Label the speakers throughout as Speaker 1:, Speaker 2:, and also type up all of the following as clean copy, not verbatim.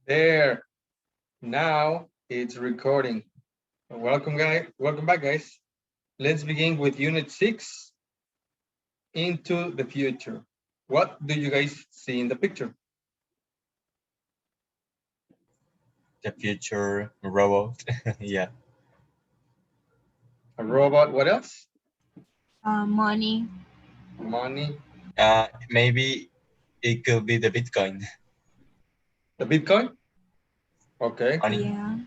Speaker 1: There. Now it's recording. Welcome, guys. Welcome back, guys. Let's begin with Unit 6, Into the Future. What do you guys see in the picture?
Speaker 2: The future robot. Yeah.
Speaker 1: A robot. What else?
Speaker 3: Money.
Speaker 1: Money.
Speaker 2: Maybe it could be the Bitcoin.
Speaker 1: The Bitcoin? Okay.
Speaker 2: Money.
Speaker 3: Yeah.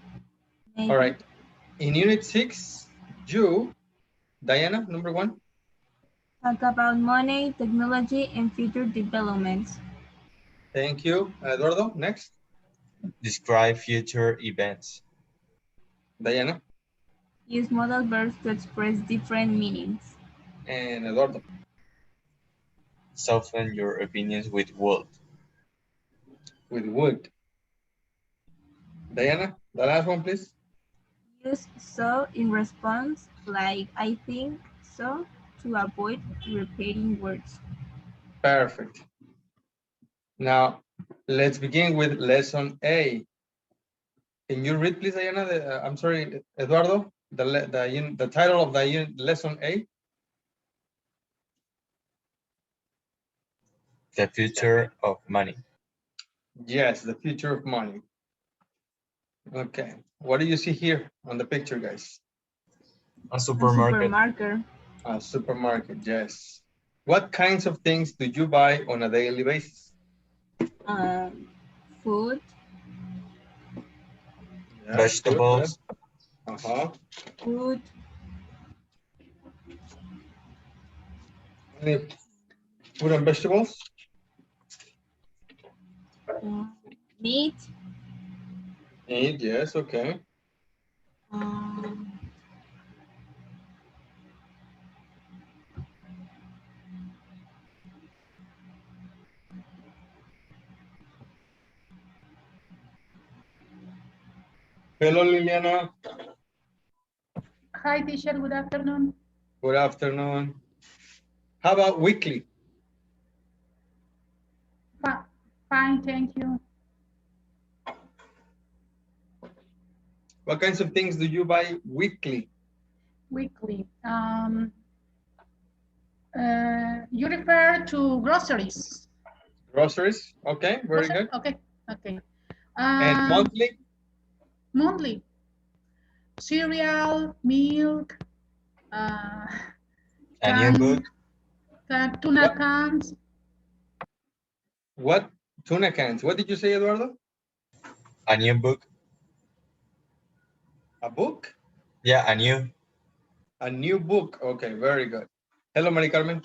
Speaker 3: Maybe.
Speaker 1: All right. In Unit 6, you, Diana, number 1.
Speaker 3: Talk about money, technology, and future developments.
Speaker 1: Thank you. Eduardo, next.
Speaker 2: Describe future events.
Speaker 1: Diana.
Speaker 3: Use modal verbs to express different meanings.
Speaker 1: And Eduardo.
Speaker 2: Soften your opinions with wood.
Speaker 1: With wood. Diana, the last one, please.
Speaker 3: Use so in response, like I think so, to avoid repeating words.
Speaker 1: Perfect. Now, let's begin with lesson A. Can you read, please, Diana? I'm sorry, Eduardo, the title of the lesson A?
Speaker 2: The future of money.
Speaker 1: Yes, the future of money. Okay. What do you see here on the picture, guys?
Speaker 2: A supermarket.
Speaker 3: Supermarket.
Speaker 1: A supermarket, yes. What kinds of things do you buy on a daily basis?
Speaker 3: Food.
Speaker 1: Yeah,
Speaker 2: Vegetables.
Speaker 3: Food.
Speaker 1: Any food and vegetables?
Speaker 3: Meat.
Speaker 1: Meat, yes, okay. Hello, Liliana.
Speaker 4: Hi, teacher. Good afternoon.
Speaker 1: Good afternoon. How about weekly?
Speaker 4: Fine, thank you.
Speaker 1: What kinds of things do you buy weekly?
Speaker 4: Weekly. You refer to groceries.
Speaker 1: Groceries? Okay, very good.
Speaker 4: Okay, okay.
Speaker 1: And monthly?
Speaker 4: Monthly. Cereal, milk,
Speaker 2: Onion book.
Speaker 4: tuna cans.
Speaker 1: What? Tuna cans. What did you say, Eduardo?
Speaker 2: Onion book.
Speaker 1: A book?
Speaker 2: Yeah, a
Speaker 1: new book. Okay, very good. Hello, Mari Carmen.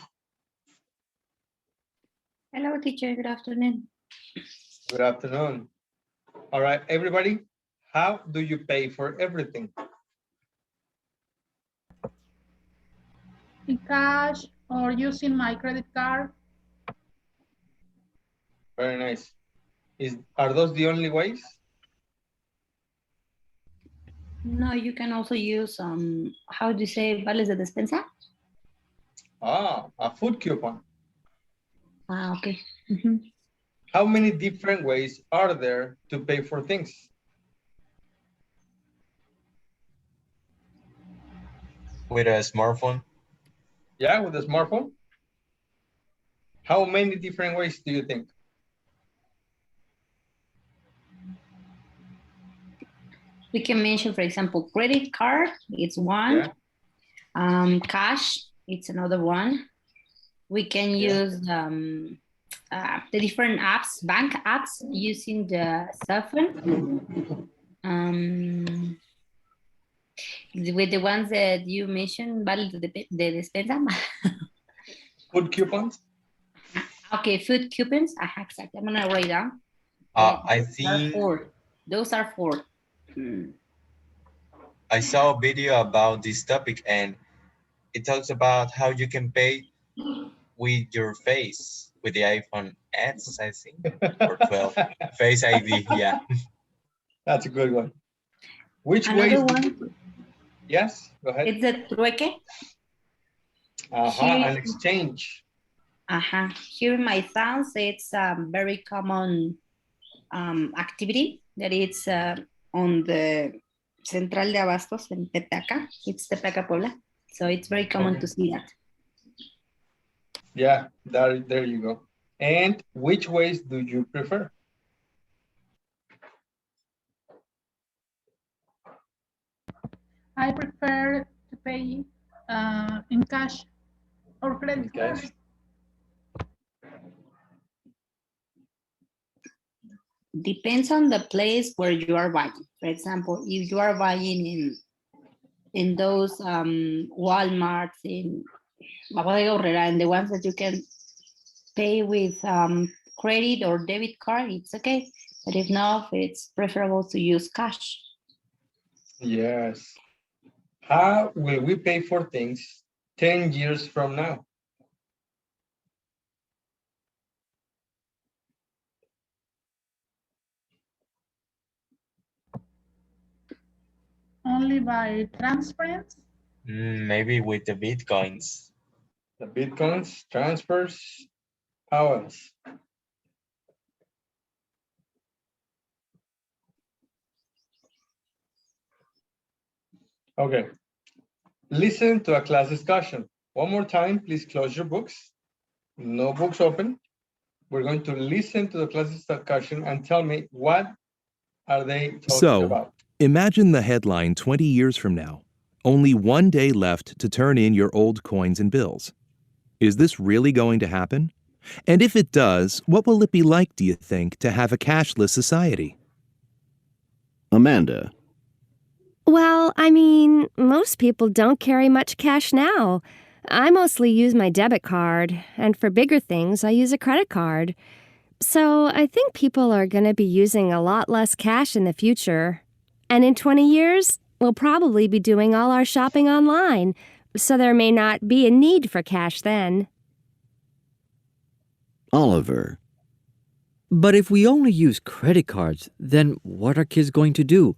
Speaker 5: Hello, teacher. Good afternoon.
Speaker 1: Good afternoon. All right, everybody. How do you pay for everything?
Speaker 4: In cash or using my credit card.
Speaker 1: Very nice. Are those the only ways?
Speaker 5: No, you can also use, how do you say, vales de despensa?
Speaker 1: Ah, a food coupon.
Speaker 5: Ah, okay.
Speaker 1: How many different ways are there to pay for things?
Speaker 2: With a smartphone.
Speaker 1: Yeah, with a smartphone. How many different ways do you think?
Speaker 5: We can mention, for example, credit card, it's one. Yeah. Cash, it's another one. We can use the different apps, bank apps, using the cell phone. With the ones that you mentioned, vale de despensa.
Speaker 1: Food coupons?
Speaker 5: Okay, food coupons. Exactly. I'm gonna write down.
Speaker 2: I think
Speaker 5: those are 4.
Speaker 2: I saw a video about this topic, and it talks about how you can pay with your face with the iPhone X, I think, or 12. Face ID, yeah.
Speaker 1: That's a good one. Which
Speaker 5: Another
Speaker 1: way?
Speaker 5: one?
Speaker 1: Yes, go ahead.
Speaker 5: It's a trueque.
Speaker 1: An exchange.
Speaker 5: Here in my towns, it's very common activity that it's on the Central de Abastos in Tepeaca. It's Tepeaca, Puebla. So it's very common to see that.
Speaker 1: Yeah, there you go. And which ways do you prefer?
Speaker 4: I prefer to pay in cash or credit card.
Speaker 5: Depends on the place where you are buying. For example, if you are buying in those Walmarts, in La Bodega Aurrera, and the ones that you can pay with credit or debit card, it's okay. But if not, it's preferable to use cash.
Speaker 1: Yes. How will we pay for things 10 years from now?
Speaker 4: Only by transference?
Speaker 2: Maybe with the Bitcoins.
Speaker 1: The Bitcoins, transfers, how else? Okay. Listen to a class discussion. One more time, please close your books. No books open. We're going to listen to the class discussion and tell me what are they talking about.
Speaker 6: Imagine the headline 20 years from now. Only one day left to turn in your old coins and bills. Is this really going to happen? And if it does, what will it be like, do you think, to have a cashless society?
Speaker 7: Amanda.
Speaker 8: Well, I mean, most people don't carry much cash now. I mostly use my debit card, and for bigger things, I use a credit card. So I think people are going to be using a lot less cash in the future. And in 20 years, we'll probably be doing all our shopping online, so there may not be a need for cash then.
Speaker 7: Oliver.
Speaker 9: But if we only use credit cards, then what are kids going to do?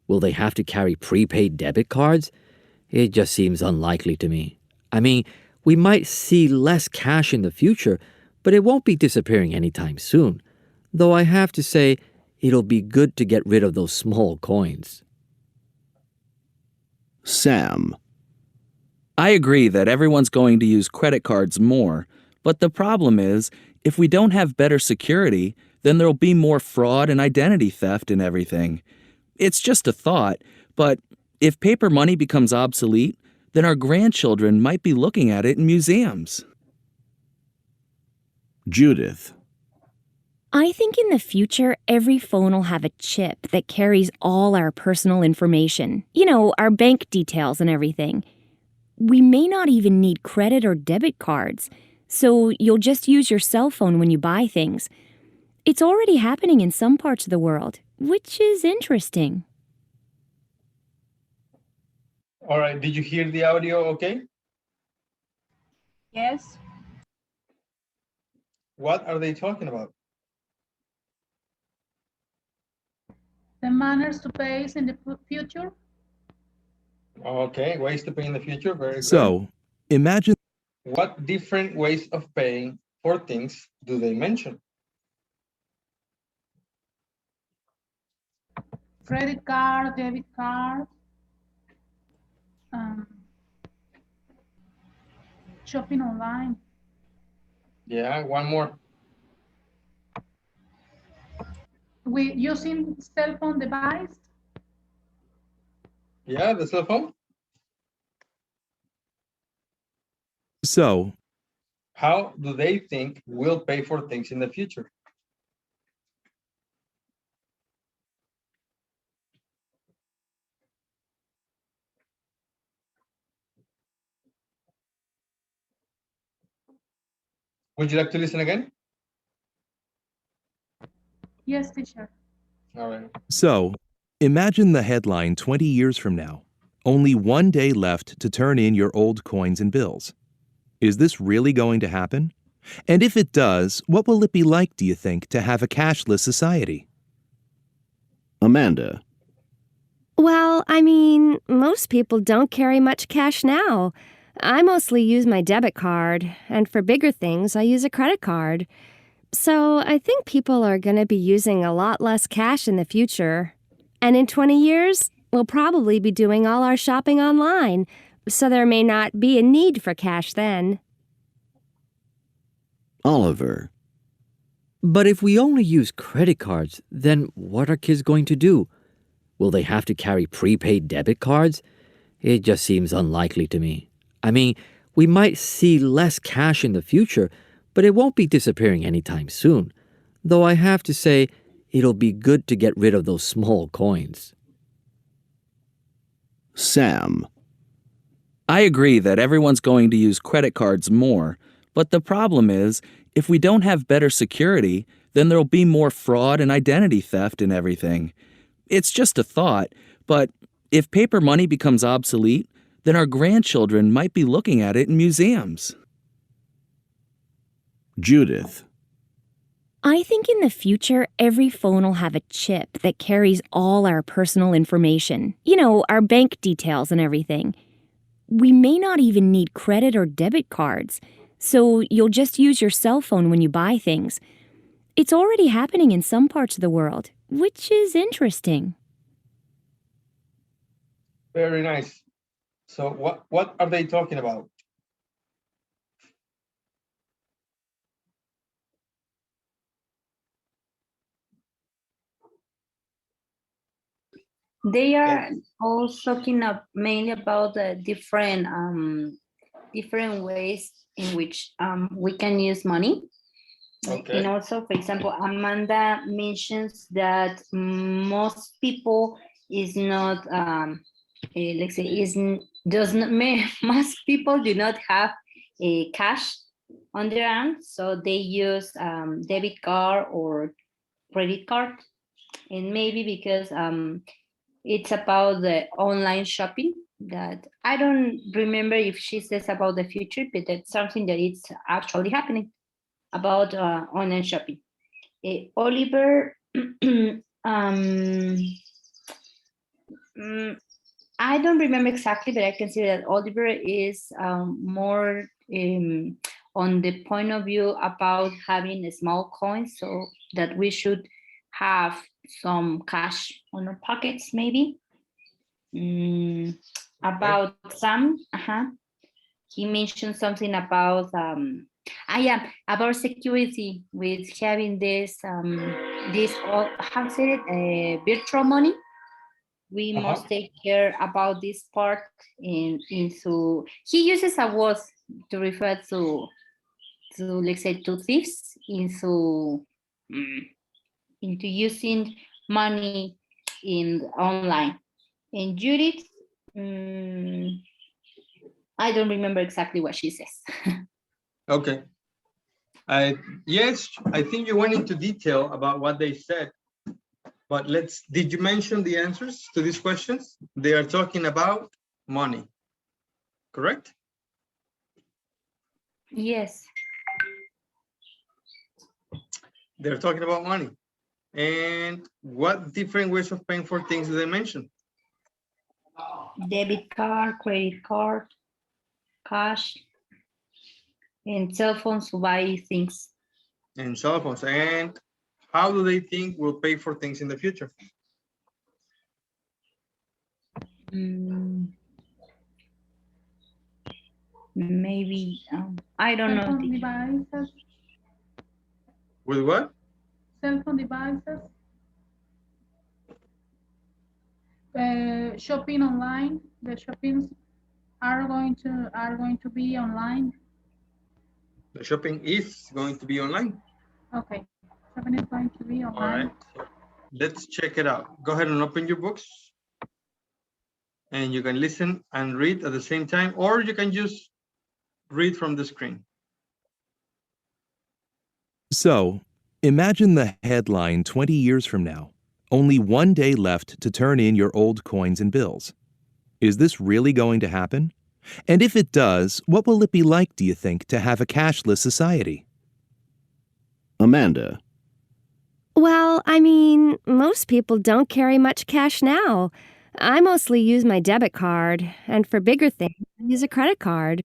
Speaker 9: Will they have to carry prepaid debit cards? It just seems unlikely to me. I mean, we might see less cash in the future, but it won't be disappearing anytime soon. Though I have to say, it'll be good to get rid of those small coins.
Speaker 7: Sam.
Speaker 10: I agree that everyone's going to use credit cards more, but the problem is, if we don't have better security, then there'll be more fraud and identity theft and everything. It's just a thought, but if paper money becomes obsolete, then our grandchildren might be looking at it in museums.
Speaker 7: Judith.
Speaker 8: I think in the future, every phone will have a chip that carries all our personal information. You know, our bank details and everything. We may not even need credit or debit cards, so you'll just use your cell phone when you buy things. It's already happening in some parts of the world, which is interesting.
Speaker 1: All right, did you hear the audio okay?
Speaker 3: Yes.
Speaker 1: What are they talking about?
Speaker 4: The manners to pay in the future?
Speaker 1: Okay, ways to pay in the future, very good.
Speaker 6: So, imagine...
Speaker 1: What different ways of paying for things do they mention?
Speaker 4: Credit card, debit card, shopping online.
Speaker 1: Yeah, one more.
Speaker 4: We using cell phone device?
Speaker 1: Yeah, the cell phone.
Speaker 6: So,
Speaker 1: how do they think we'll pay for things in the future? Would you like to listen again?
Speaker 4: Yes, teacher.
Speaker 1: All right.
Speaker 6: So, imagine the headline 20 years from now. Only one day left to turn in your old coins and bills. Is this really going to happen? And if it does, what will it be like, do you think, to have a cashless society?
Speaker 7: Amanda.
Speaker 8: Well, I mean, most people don't carry much cash now. I mostly use my debit card, and for bigger things, I use a credit card. So I think people are going to be using a lot less cash in the future. And in 20 years, we'll probably be doing all our shopping online, so there may not be a need for cash then.
Speaker 7: Oliver.
Speaker 9: But if we only use credit cards, then what are kids going to do? Will they have to carry prepaid debit cards? It just seems unlikely to me. I mean, we might see less cash in the future, but it won't be disappearing anytime soon. Though I have to say, it'll be good to get rid of those small coins.
Speaker 7: Sam.
Speaker 10: I agree that everyone's going to use credit cards more, but the problem is, if we don't have better security, then there'll be more fraud and identity theft and everything. It's just a thought, but if paper money becomes obsolete, then our grandchildren might be looking at it in museums.
Speaker 7: Judith.
Speaker 11: I think in the future, every phone will have a chip that carries all our personal information. You know, our bank details and everything. We may not even need credit or debit cards, so you'll just use your cell phone when you buy things. It's already happening in some parts of the world, which is interesting.
Speaker 1: Very nice. So what are they talking about?
Speaker 5: They are also talking mainly about the different ways in which we can use money.
Speaker 1: Okay.
Speaker 5: And also, for example, Amanda mentions that most people is not, let's say, most people do not have a cash on their hand, so they use debit card or credit card, and maybe because it's about the online shopping that I don't remember if she says about the future, but that's something that it's actually happening about online shopping. Oliver, I don't remember exactly, but I can see that Oliver is more on the point of view about having a small coins, so that we should have some cash on our pockets, maybe. About Sam, he mentioned something about about security with having this how say it, virtual money. We must take care about this part into he uses a word to refer to let's say to thieves into using money in online. And Judith, I don't remember exactly what she says.
Speaker 1: Okay. Yes, I think you went into detail about what they said, but did you mention the answers to these questions? They are talking about money, correct?
Speaker 5: Yes.
Speaker 1: They're talking about money. And what different ways of paying for things do they mention?
Speaker 5: Debit card, credit card, cash, and cell phones to buy things.
Speaker 1: And cell phones. And how do they think we'll pay for things in the future?
Speaker 5: Maybe, I don't know.
Speaker 4: Cell phone devices.
Speaker 1: With what?
Speaker 4: Cell phone devices. Shopping online. The shoppings are going to be online.
Speaker 1: The shopping is going to be online.
Speaker 4: Okay, shopping is going to be online.
Speaker 1: All right, let's check it out. Go ahead and open your books. And you can listen and read at the same time, or you can just read from the screen.
Speaker 6: So, imagine the headline 20 years from now. Only one day left to turn in your old coins and bills. Is this really going to happen? And if it does, what will it be like, do you think, to have a cashless society?
Speaker 7: Amanda.
Speaker 8: Well, I mean, most people don't carry much cash now. I mostly use my debit card, and for bigger things, I use a credit card.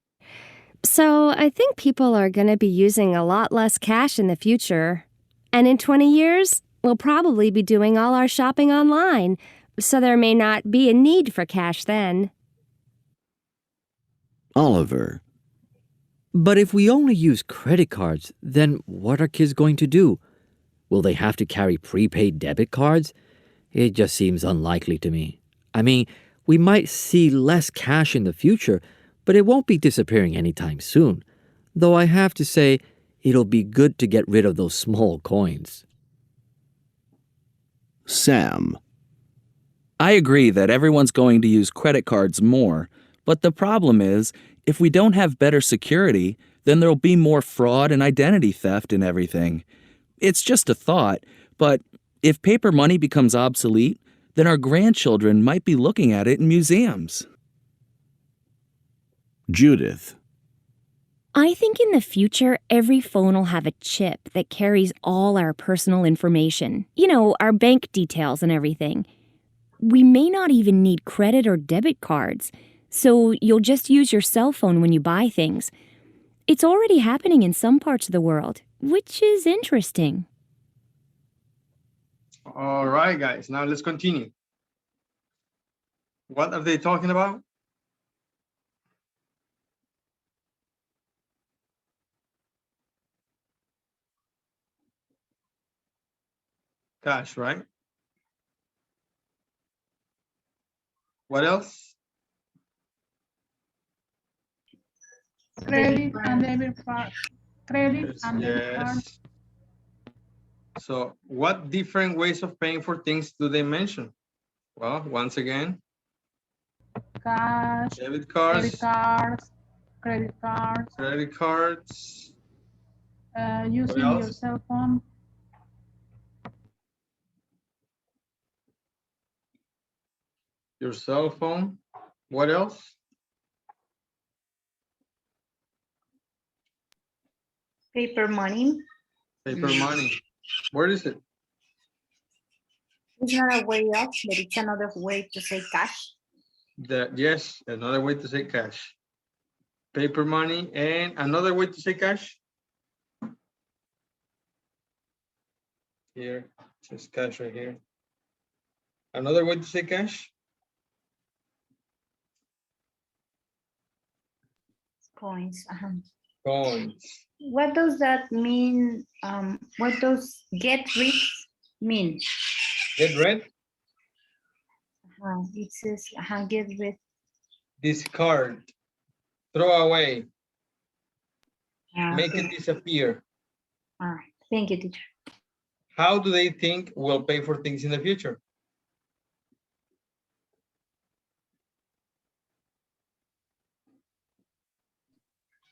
Speaker 8: So I think people are going to be using a lot less cash in the future. And in 20 years, we'll probably be doing all our shopping online, so there may not be a need for cash then.
Speaker 7: Oliver.
Speaker 9: But if we only use credit cards, then what are kids going to do? Will they have to carry prepaid debit cards? It just seems unlikely to me. I mean, we might see less cash in the future, but it won't be disappearing anytime soon. Though I have to say, it'll be good to get rid of those small coins.
Speaker 7: Sam.
Speaker 10: I agree that everyone's going to use credit cards more, but the problem is, if we don't have better security, then there'll be more fraud and identity theft and everything. It's just a thought, but if paper money becomes obsolete, then our grandchildren might be looking at it in museums.
Speaker 7: Judith.
Speaker 11: I think in the future, every phone will have a chip that carries all our personal information. You know, our bank details and everything. We may not even need credit or debit cards, so you'll just use your cell phone when you buy things. It's already happening in some parts of the world, which is interesting.
Speaker 1: All right, guys, now let's continue. What are they talking about? Cash, right? What else?
Speaker 4: Credit and debit card. Credit
Speaker 1: Yes,
Speaker 4: and debit card.
Speaker 1: yes. So what different ways of paying for things do they mention? Well, once again,
Speaker 4: Cash,
Speaker 1: debit
Speaker 4: debit
Speaker 1: cards,
Speaker 4: cards, credit cards,
Speaker 1: credit cards.
Speaker 4: using your
Speaker 1: else?
Speaker 4: cell phone.
Speaker 1: Your cell phone. What else?
Speaker 5: Paper money.
Speaker 1: Paper money. Where is it?
Speaker 5: It's not a way up, but it's another way to say cash.
Speaker 1: Yes, another way to say cash. Paper money and another way to say cash. Here, it says cash right here. Another way to say cash.
Speaker 5: Coins.
Speaker 1: Coins.
Speaker 5: What does that mean? What does get rich mean?
Speaker 1: Get rid.
Speaker 5: It says get rid.
Speaker 1: Discard. Throw away. Make
Speaker 5: Okay.
Speaker 1: it disappear.
Speaker 5: All right. Thank you, teacher.
Speaker 1: How do they think we'll pay for things in the future?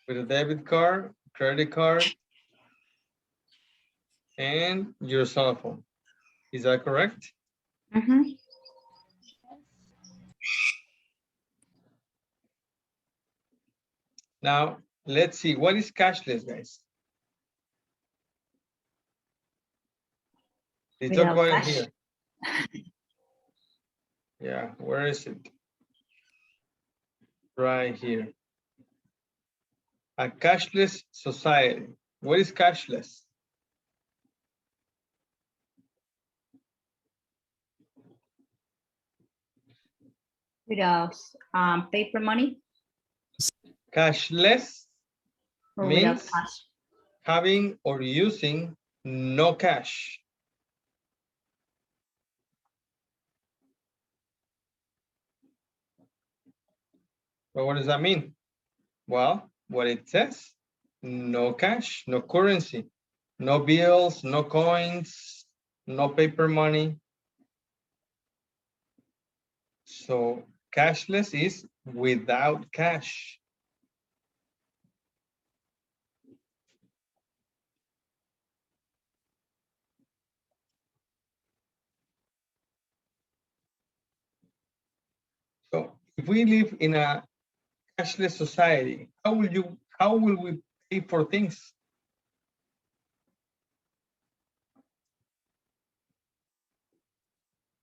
Speaker 1: With a debit card, credit card, and your cell phone. Is that correct?
Speaker 5: Mm-hmm.
Speaker 1: Now, let's see. What is cashless, guys? They talk
Speaker 5: Without
Speaker 1: about it
Speaker 5: cash.
Speaker 1: here. Yeah, where is it? Right here. A cashless society. What is cashless?
Speaker 5: Without paper money
Speaker 1: Cashless
Speaker 5: or without
Speaker 1: means
Speaker 5: cash.
Speaker 1: having or using no cash. But what does that mean? Well, what it says, no cash, no currency, no bills, no coins, no paper money. So cashless is without cash. So if we live in a cashless society, how will we pay for things?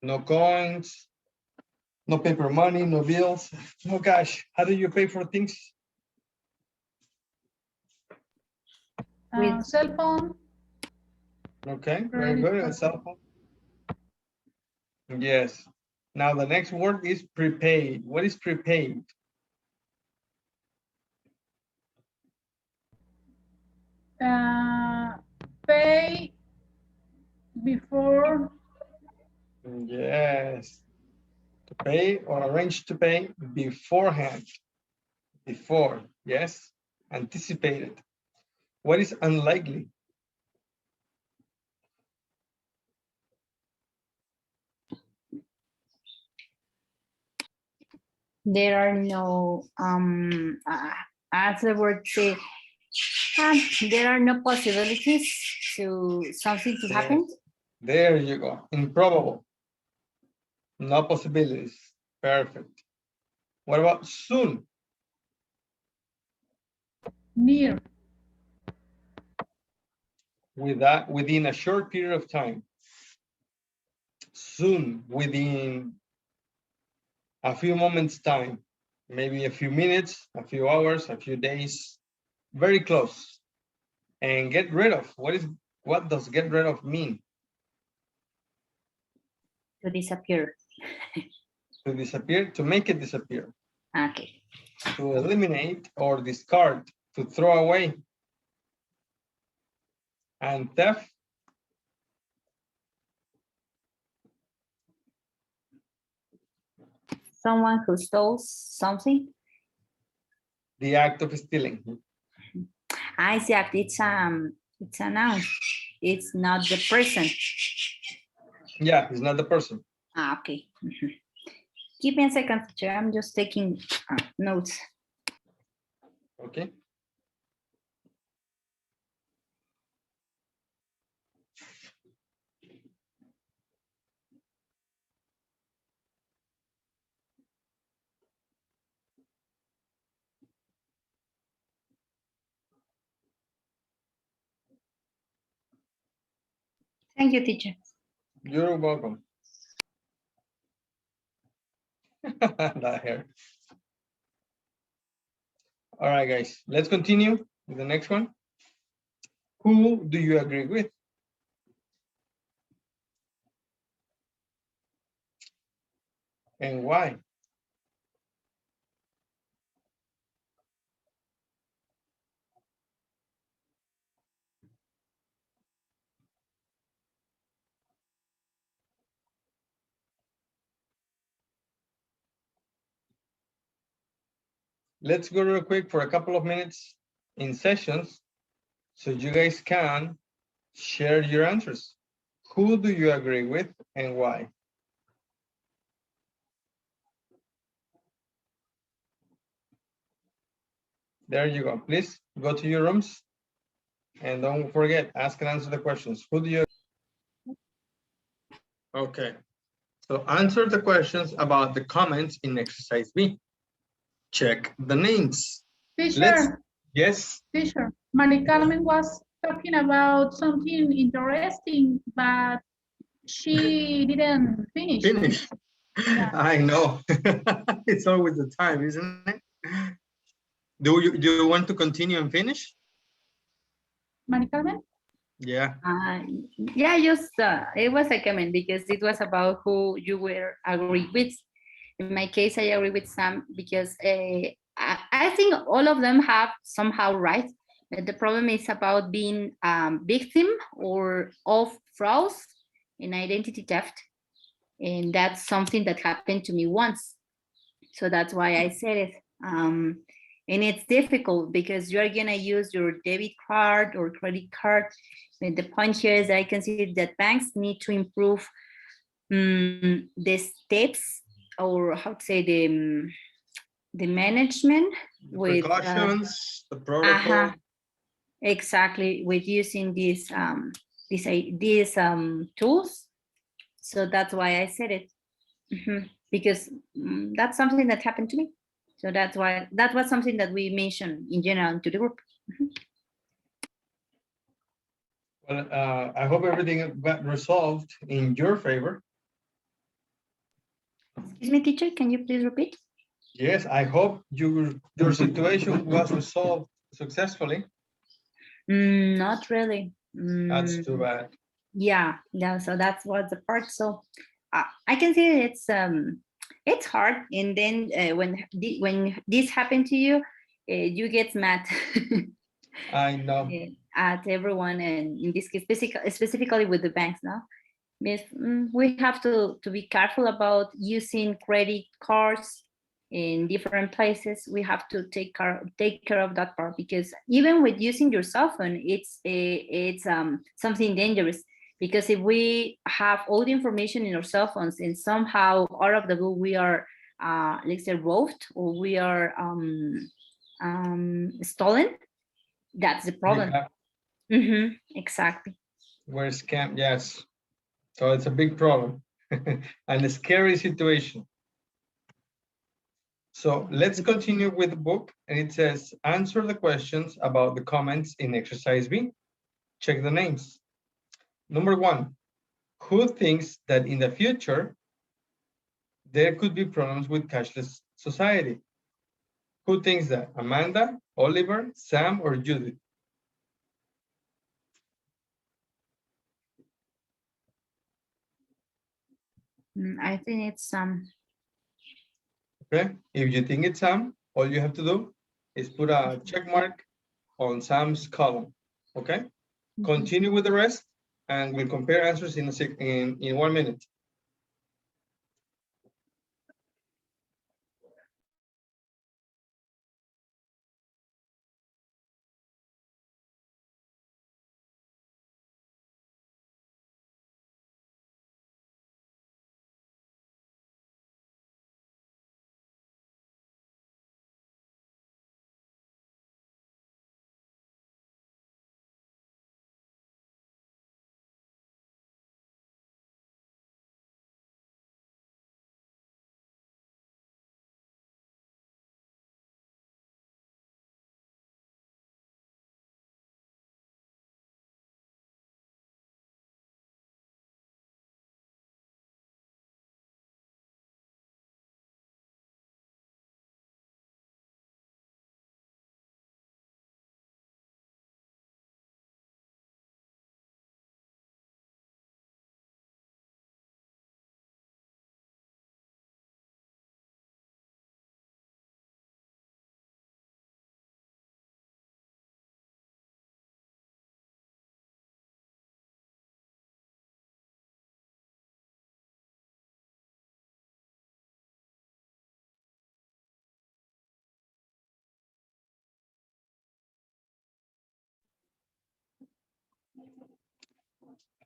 Speaker 1: No coins, no paper money, no bills, no cash. How do you pay for things?
Speaker 5: With
Speaker 4: Cell phone.
Speaker 1: Okay, very good. A cell phone. Yes. Now the next word is prepaid. What is prepaid?
Speaker 4: Pay before.
Speaker 1: Yes. To pay or arrange to pay beforehand. Before, yes. Anticipated. What is unlikely?
Speaker 5: there are no as the word say, there are no possibilities to something to happen.
Speaker 1: There you go. Improbable. No possibilities. Perfect. What about soon?
Speaker 4: Near.
Speaker 1: Within a short period of time. Soon, within a few moments time, maybe a few minutes, a few hours, a few days, very close. And get rid of, what does get rid of mean?
Speaker 5: To disappear.
Speaker 1: To disappear, to make it disappear.
Speaker 5: Okay.
Speaker 1: To eliminate or discard, to throw away. And theft.
Speaker 5: Someone who stole something.
Speaker 1: The act of stealing.
Speaker 5: Exactly. It's a noun. It's not the person.
Speaker 1: Yeah, it's not the person.
Speaker 5: Okay. Give me a second, teacher. I'm just taking notes.
Speaker 1: Okay.
Speaker 5: Thank you, teacher.
Speaker 1: You're welcome. That hair. All right, guys, let's continue with the next one. Who do you agree with? And why? Let's go real quick for a couple of minutes in sessions so you guys can share your answers. Who do you agree with and why? There you go. Please go to your rooms and don't forget, ask and answer the questions. Who do you? Okay. So answer the questions about the comments in exercise B. Check the names.
Speaker 4: Teacher.
Speaker 1: Yes.
Speaker 4: Teacher. Mari Carmen was talking about something interesting, but she didn't finish.
Speaker 1: Yeah. I know. It's always the time, isn't it? Do you want to continue and finish?
Speaker 4: Mari Carmen?
Speaker 1: Yeah.
Speaker 5: Yeah, just it was a comment because it was about who you were agree with. In my case, I agree with Sam because I think all of them have somehow right. The problem is about being victim or of fraud and identity theft. And that's something that happened to me once. So that's why I said it. And it's difficult because you're gonna use your debit card or credit card. And the point here is that I consider that banks need to improve the steps, or how to say, the management
Speaker 1: the
Speaker 5: with
Speaker 1: precautions, the protocol.
Speaker 5: Exactly, with using these tools. So that's why I said it. Because that's something that happened to me. So that's why that was something that we mentioned in general to the group.
Speaker 1: Well, I hope everything got resolved in your favor.
Speaker 5: Excuse me, teacher, can you please repeat?
Speaker 1: Yes, I hope your situation was resolved successfully.
Speaker 5: Not really.
Speaker 1: That's too bad.
Speaker 5: Yeah, so that's what the part. So I can see it's hard, and then when this happened to you, you get mad.
Speaker 1: I know.
Speaker 5: At everyone, and in this case, specifically with the banks. Now, we have to be careful about using credit cards in different places. We have to take care of that part, because even with using your cell phone, it's something dangerous, because if we have all the information in our cell phones and somehow out of the blue we are let's say robbed, or we are stolen, that's the problem.
Speaker 1: Yeah.
Speaker 5: Exactly.
Speaker 1: We're scammed, yes. So it's a big problem and a scary situation. So let's continue with the book, and it says, answer the questions about the comments in exercise B. Check the names. Number 1, who thinks that in the future there could be problems with cashless society? Who thinks that? Amanda, Oliver, Sam, or Judith?
Speaker 5: I think it's
Speaker 1: Okay, if you think it's Sam, all you have to do is put a check mark on Sam's column. Okay, continue with the rest, and we'll compare answers in 1 minute.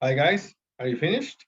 Speaker 1: Hi guys, are you finished?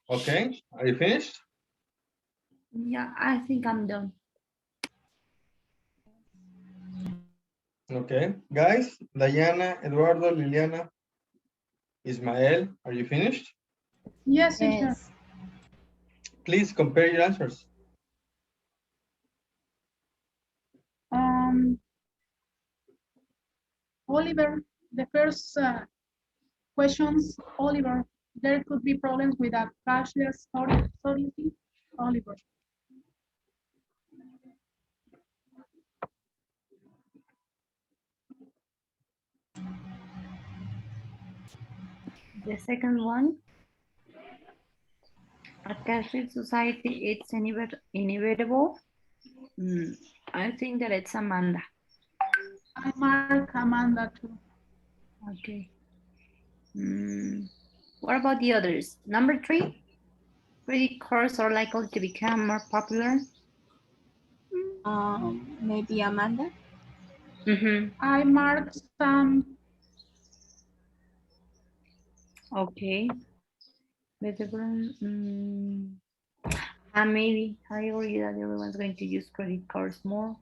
Speaker 1: Okay, are you finished?
Speaker 5: Yeah, I think I'm done.
Speaker 1: Okay, guys, Diana, Eduardo, Liliana, Ismael, are you finished?
Speaker 4: Yes, teacher.
Speaker 3: Yes.
Speaker 1: Please compare your answers.
Speaker 4: Oliver, the first questions, Oliver, there could be problems with a cashless society. Oliver.
Speaker 5: The second one, a cashless society, it's inevitable. I think that it's Amanda.
Speaker 4: I mark Amanda too.
Speaker 5: Okay. What about the others? Number 3, credit cards are likely to become more popular.
Speaker 3: Maybe Amanda.
Speaker 4: I marked some.
Speaker 5: Okay. Maybe I agree that everyone's going to use credit cards more.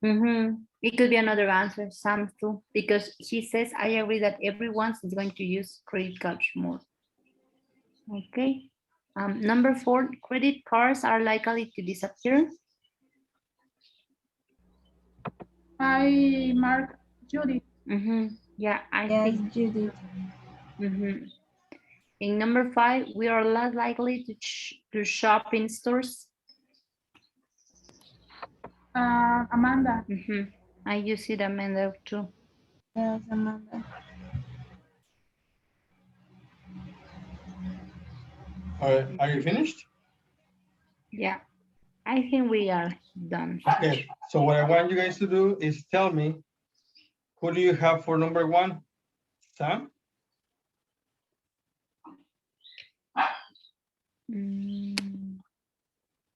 Speaker 5: It could be another answer, Sam too, because he says I agree that everyone is going to use credit cards more. Okay. Number 4, credit cards are likely to disappear.
Speaker 4: I mark Judy.
Speaker 5: Yeah, I
Speaker 3: Yes,
Speaker 5: think
Speaker 3: Judith.
Speaker 5: In number 5, we are less likely to shop in stores.
Speaker 4: Amanda.
Speaker 5: I use it, Amanda too.
Speaker 3: Yes, Amanda.
Speaker 1: Are you finished?
Speaker 5: Yeah, I think we are done.
Speaker 1: Okay, so what I want you guys to do is tell me, who do you have for number 1? Sam?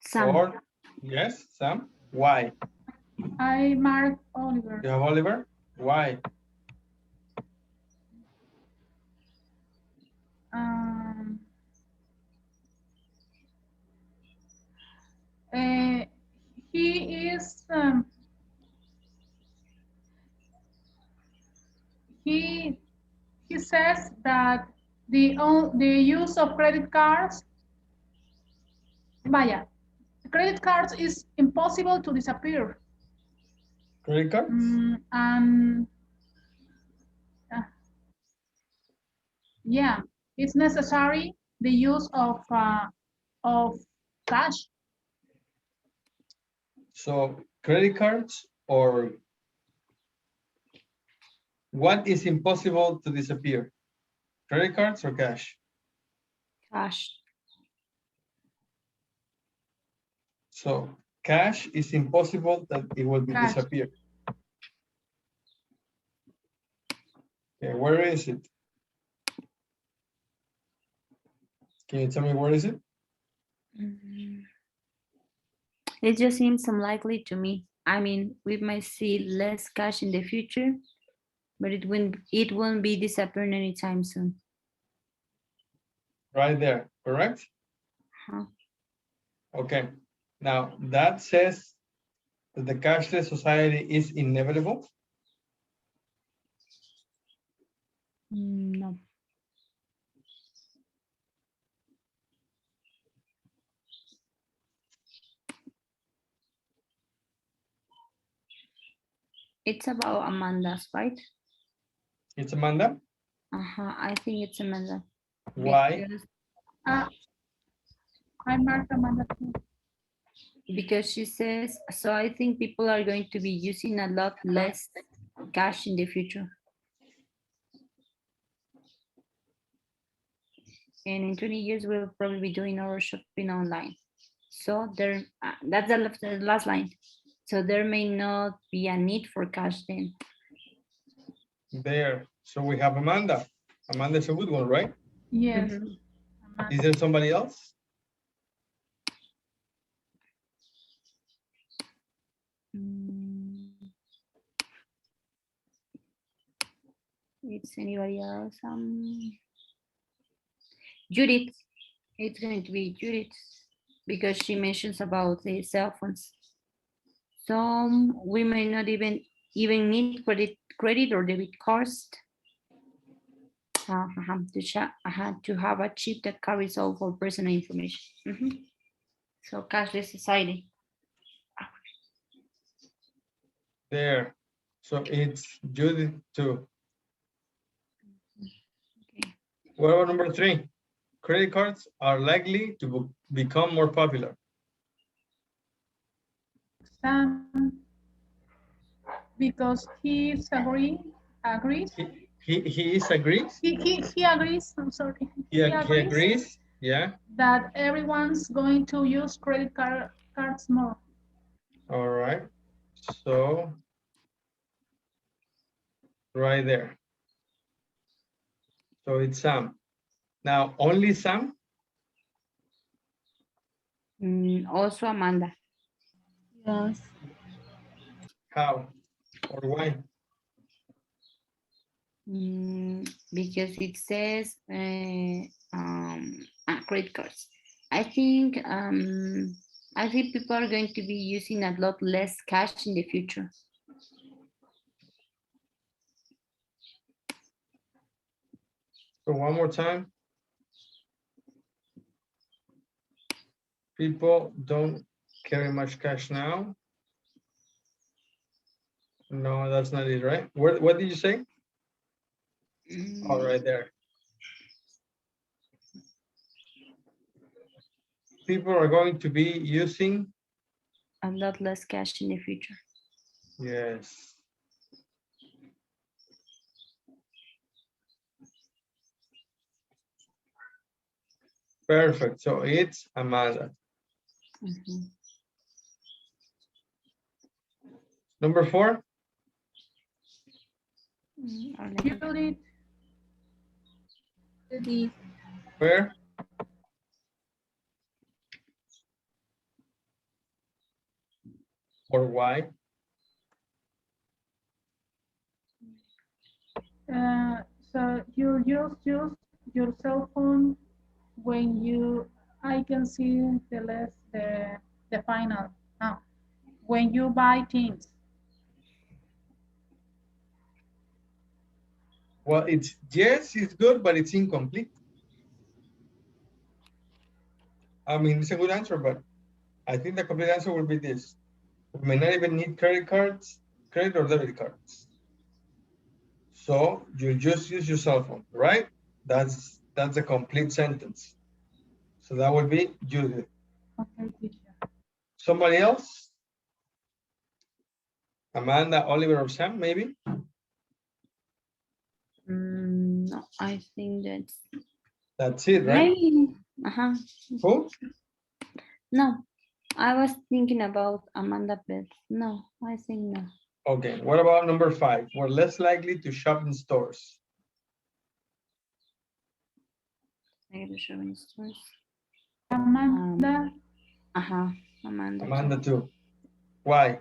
Speaker 5: Sam.
Speaker 1: Or, yes, Sam? Why?
Speaker 4: I mark Oliver.
Speaker 1: You have Oliver? Why?
Speaker 4: He is he says that the use of credit cards, credit cards is impossible to disappear.
Speaker 1: Credit cards?
Speaker 4: And yeah, it's necessary the use of cash.
Speaker 1: So credit cards, or what is impossible to disappear? Credit cards or cash?
Speaker 5: Cash.
Speaker 1: So cash is impossible that it will be disappear. Okay, where is it? Can you tell me where is it?
Speaker 5: It just seems unlikely to me. I mean, we might see less cash in the future, but it won't be disappearing anytime soon.
Speaker 1: Right there, correct? Okay, now that says that the cashless society is inevitable.
Speaker 5: No. It's about Amanda's, right?
Speaker 1: It's Amanda?
Speaker 5: I think it's Amanda.
Speaker 1: Why?
Speaker 4: I marked Amanda too.
Speaker 5: Because she says, so I think people are going to be using a lot less cash in the future. And in 20 years, we'll probably be doing our shopping online. So there, that's the last line. So there may not be a need for cash then.
Speaker 1: There. So we have Amanda. Amanda's a good one, right?
Speaker 4: Yes.
Speaker 1: Is there somebody else?
Speaker 5: It's anybody else? Judith. It's going to be Judith because she mentions about the cell phones. So we may not even need credit or debit cards. To have a chip that carries all our personal information. So cashless society.
Speaker 1: There. So it's Judith too.
Speaker 5: Okay.
Speaker 1: What about number 3? Credit cards are likely to become more popular.
Speaker 4: Sam, because agrees.
Speaker 1: He is agrees.
Speaker 4: He agrees. I'm sorry.
Speaker 1: He agrees. Yeah.
Speaker 4: That everyone's going to use cards more.
Speaker 1: All right. So right there. So it's Sam. Now only Sam.
Speaker 5: Also Amanda.
Speaker 3: Yes.
Speaker 1: How or why?
Speaker 5: Because it says credit cards. I think people are going to be using a lot less cash in the future.
Speaker 1: So one more time. People don't carry much cash now. No, that's not it, right? What did you say? All right, there. People are going to be using
Speaker 5: a lot less cash in the future.
Speaker 1: Yes. Perfect. So it's Amanda. Number 4.
Speaker 4: Judith.
Speaker 1: Where? Or why?
Speaker 4: So you use your cell phone when I can see the final. Now, when you buy things.
Speaker 1: Well, yes, it's good, but it's incomplete. I mean, it's a good answer, but I think the complete answer will be this. We may not even need credit or debit cards. So you just use your cell phone, right? That's a complete sentence. So that would be Judith.
Speaker 4: Okay, teacher.
Speaker 1: Somebody else? Amanda, Oliver, or Sam, maybe?
Speaker 5: No, I think
Speaker 1: that's it, right?
Speaker 5: Maybe.
Speaker 1: Who?
Speaker 5: No, I was thinking about Amanda, but no, I think no.
Speaker 1: Okay, what about number 5? We're less likely to shop in stores.
Speaker 4: Amanda.
Speaker 5: Amanda.
Speaker 1: Amanda too. Why?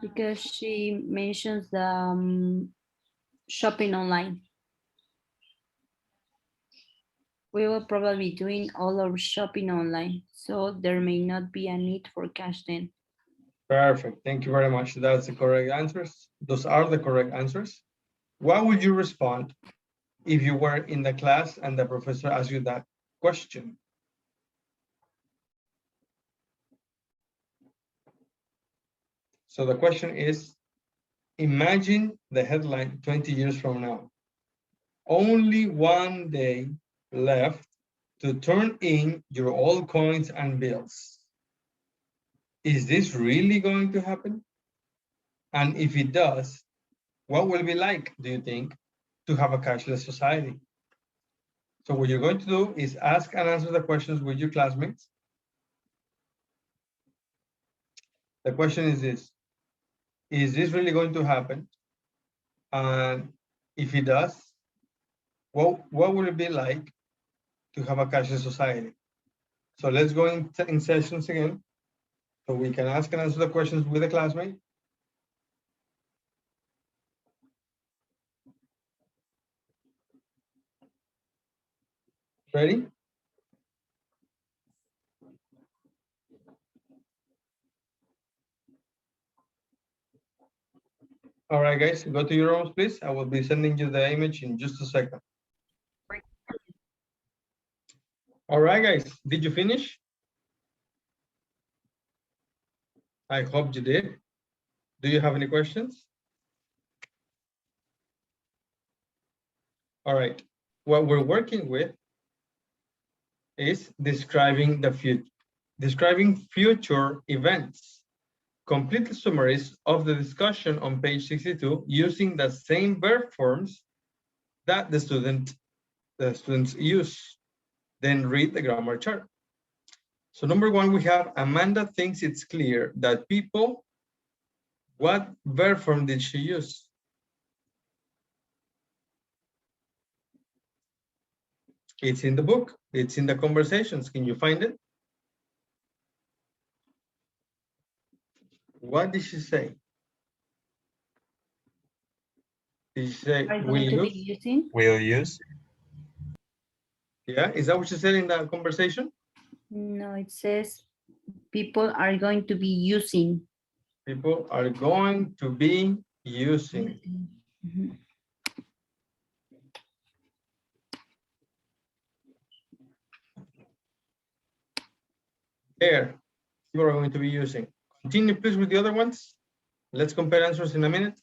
Speaker 5: Because she mentions the shopping online. We will probably be doing all our shopping online, so there may not be a need for cash then.
Speaker 1: Perfect. Thank you very much. That's the correct answers. Those are the correct answers. What would you respond if you were in the class and the professor asked you that question? So the question is, imagine the headline 20 years from now. Only one day left to turn in your old coins and bills. Is this really going to happen? And if it does, what will it be like, do you think, to have a cashless society? So what you're going to do is ask and answer the questions with your classmates. The question is this really going to happen? And if it does, what would it be like to have a cashless society? So let's go in sessions again, so we can ask and answer the questions with the classmate. Ready? All right, guys, go to your rooms, please. I will be sending you the image in just a second. All right, guys, did you finish? I hope you did. Do you have any questions? All right, what we're working with is describing the future, describing future events. Complete the summaries of the discussion on page 62 using the same verb forms that the students use. Then read the grammar chart. So number one, we have Amanda thinks it's clear that people, what verb form did she use? It's in the book, it's in the conversations. Can you find it? What did she say? Did she say
Speaker 5: Are
Speaker 1: will
Speaker 5: going to be
Speaker 1: use?
Speaker 5: using?
Speaker 2: Will use.
Speaker 1: Yeah, is that what she said in the conversation?
Speaker 5: No, it says people are going to be using.
Speaker 1: People are going to be using.
Speaker 5: Mhm.
Speaker 1: There, people are going to be using. Continue please with the other ones. Let's compare answers in a minute.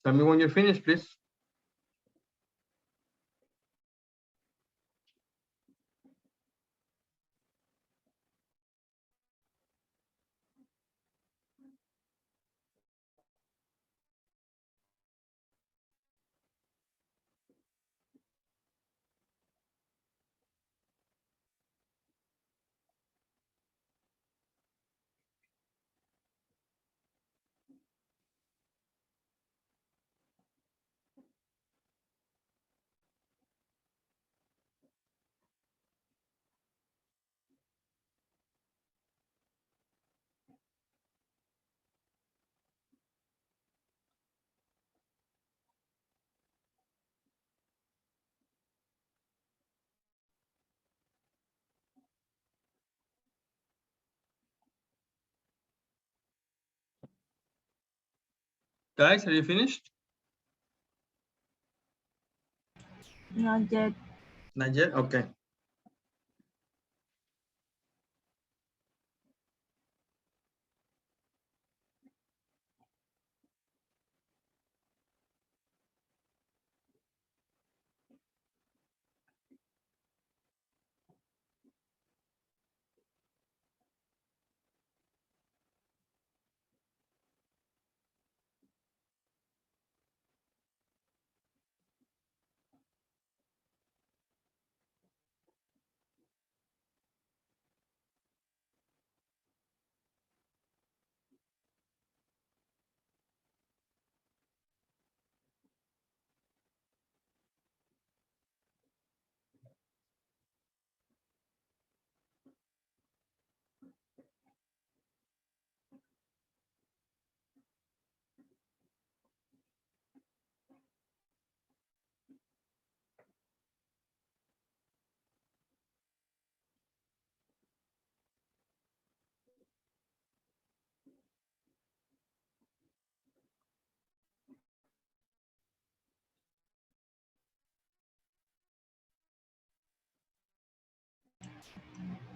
Speaker 1: Tell me when you're finished, please. Guys, are you finished?
Speaker 3: Not yet.
Speaker 1: Not yet? Okay.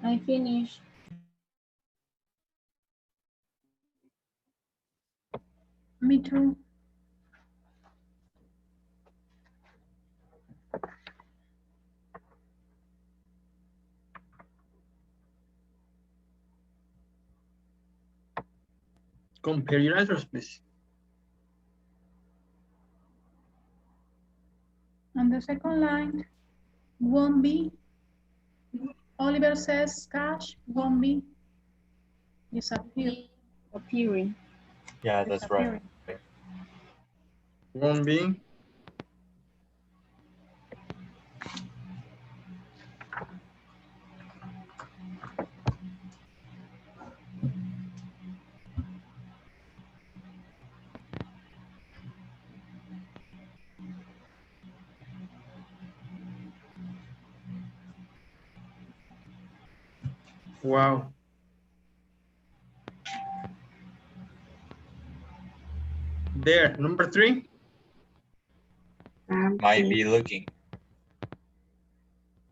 Speaker 3: I finished.
Speaker 4: Me too.
Speaker 1: Compare your answers, please.
Speaker 4: On the second line, won't be. Oliver says cash won't be disappear.
Speaker 3: Appearing.
Speaker 2: Yeah, that's right.
Speaker 4: Disappearing.
Speaker 1: Won't be. Wow. There, number 3.
Speaker 2: Might be looking.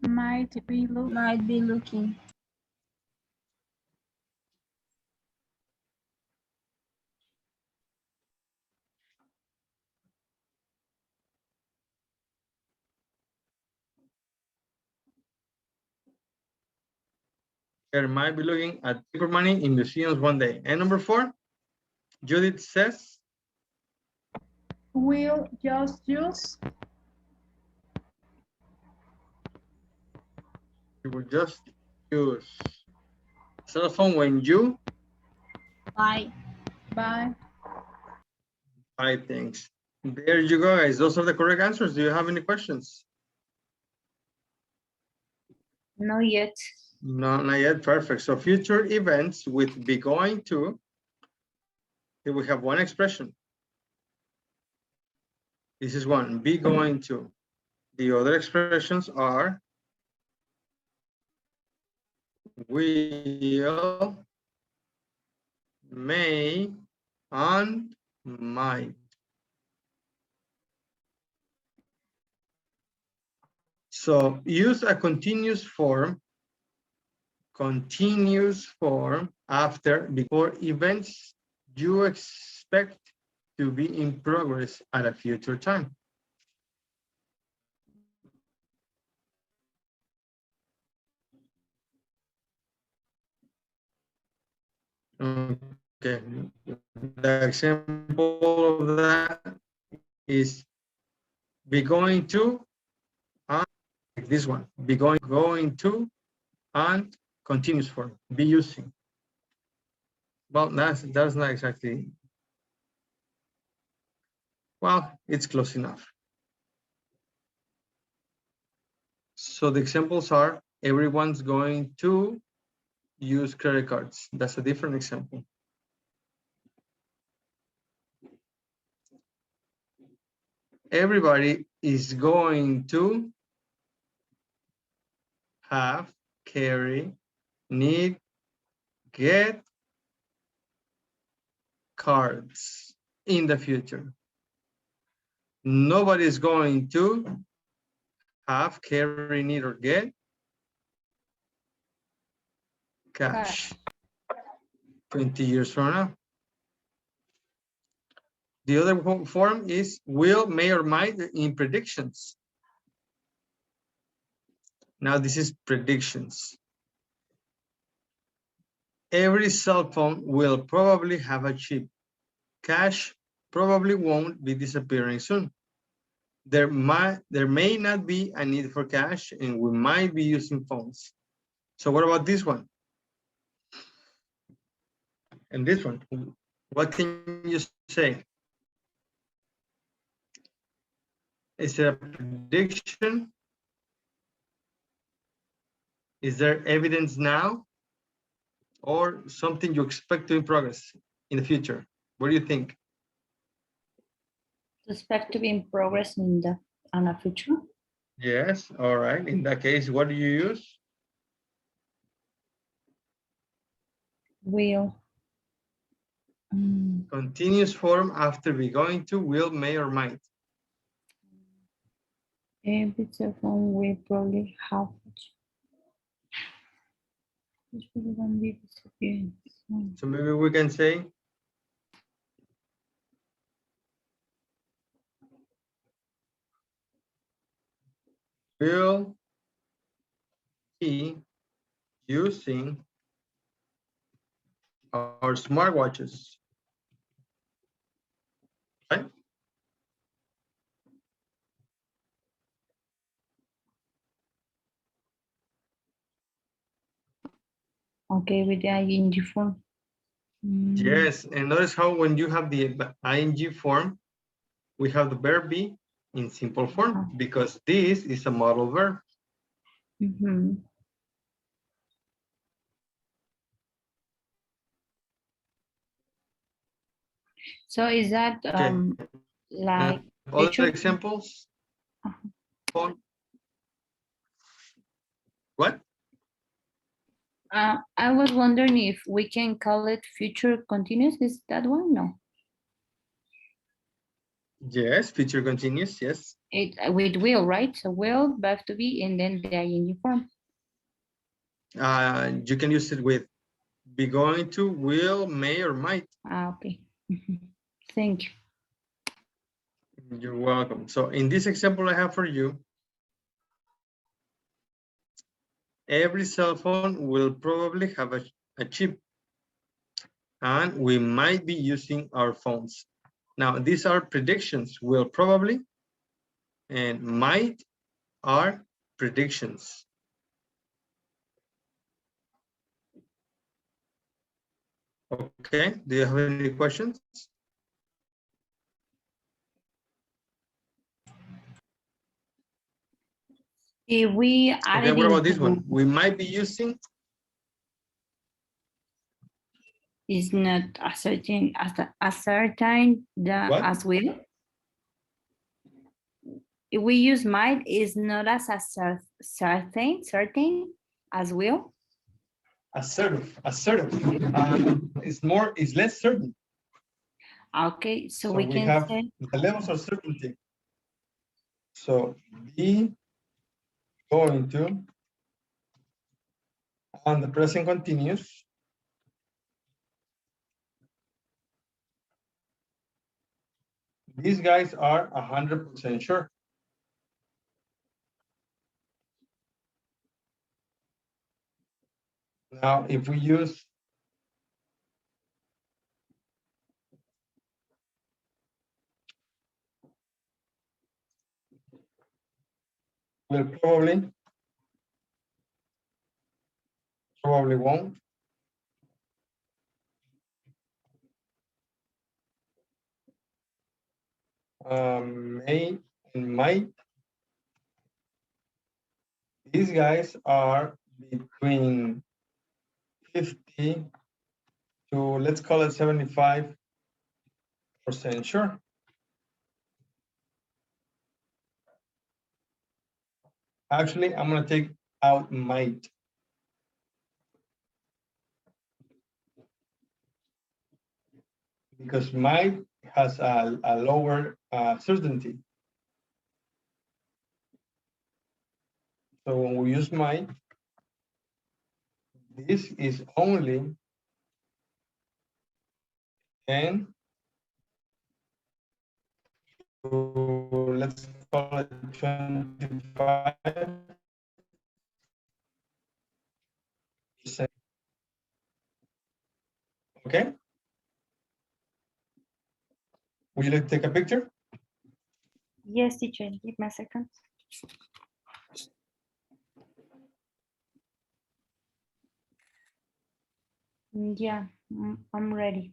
Speaker 4: Might be
Speaker 3: looking.
Speaker 1: There might be looking at paper money in museums one day. And number 4, Judith says,
Speaker 4: will just use.
Speaker 1: you will just use cell phone when you
Speaker 3: Buy.
Speaker 4: Buy.
Speaker 1: buy things. There you go, guys. Those are the correct answers. Do you have any questions?
Speaker 5: Not yet.
Speaker 1: No, not yet. Perfect. So future events with be going to, here we have one expression. This is one, be going to. The other expressions are will, may, and might. So use a continuous form after, before events you expect to be in progress at a future time. Okay, the example of that is be going to, and like this one, be going to, and continuous form, be using. Well, that's not exactly, well, it's close enough. So the examples are, everyone's going to use credit cards. That's a different example. Everybody is going to have, carry, need, get cards in the future. Nobody is going to have, carry, need, or get cash 20 years from now. The other form is will, may, or might in predictions. Now this is predictions. Every cell phone will probably have a chip. Cash probably won't be disappearing soon. There may not be a need for cash, and we might be using phones. So what about this one? And this one, what can you say? Is it a prediction? Is there evidence now? Or something you expect to be in progress in the future? What do you think?
Speaker 5: Expect to be in progress in the future.
Speaker 1: Yes, all right. In that case, what do you use?
Speaker 5: Will.
Speaker 1: Continuous form after be going to, will, may, or might.
Speaker 5: Every cell phone will probably have.
Speaker 1: So maybe we can say will be using our smartwatches, right?
Speaker 5: Okay, with the ing form.
Speaker 1: Yes, and notice how when you have the ing form, we have the verb be in simple form because this is a modal verb.
Speaker 5: Mhm. So is that like
Speaker 1: Other
Speaker 5: future?
Speaker 1: examples? What?
Speaker 5: I was wondering if we can call it future continuous. Is that one? No.
Speaker 1: Yes, future continuous, yes.
Speaker 5: It with will, right? So will, verb to be, and then the ing form.
Speaker 1: You can use it with be going to, will, may, or might.
Speaker 5: Okay. Thank you.
Speaker 1: You're welcome. So in this example I have for you, every cell phone will probably have a chip, and we might be using our phones. Now, these are predictions. Will probably and might are predictions. Okay, do you have any questions?
Speaker 5: If we
Speaker 1: Okay, what about this one? We might be using.
Speaker 5: Is not ascertain as will. If we use might, is not as certain as will.
Speaker 1: Assertive. It's less certain.
Speaker 5: Okay, so we can
Speaker 1: have
Speaker 5: say
Speaker 1: the levels of certainty. So be going to, and the present continuous. These guys are 100% sure. Now, if we use will probably won't. May and might. These guys are between 50 to, let's call it 75% sure. Actually, I'm going to take out might. Because might has a lower certainty. So when we use might, this is only 10 to, let's call it 25%. Okay. Would you like to take a picture?
Speaker 5: yes, teacher. Give me a second. Yeah, I'm ready.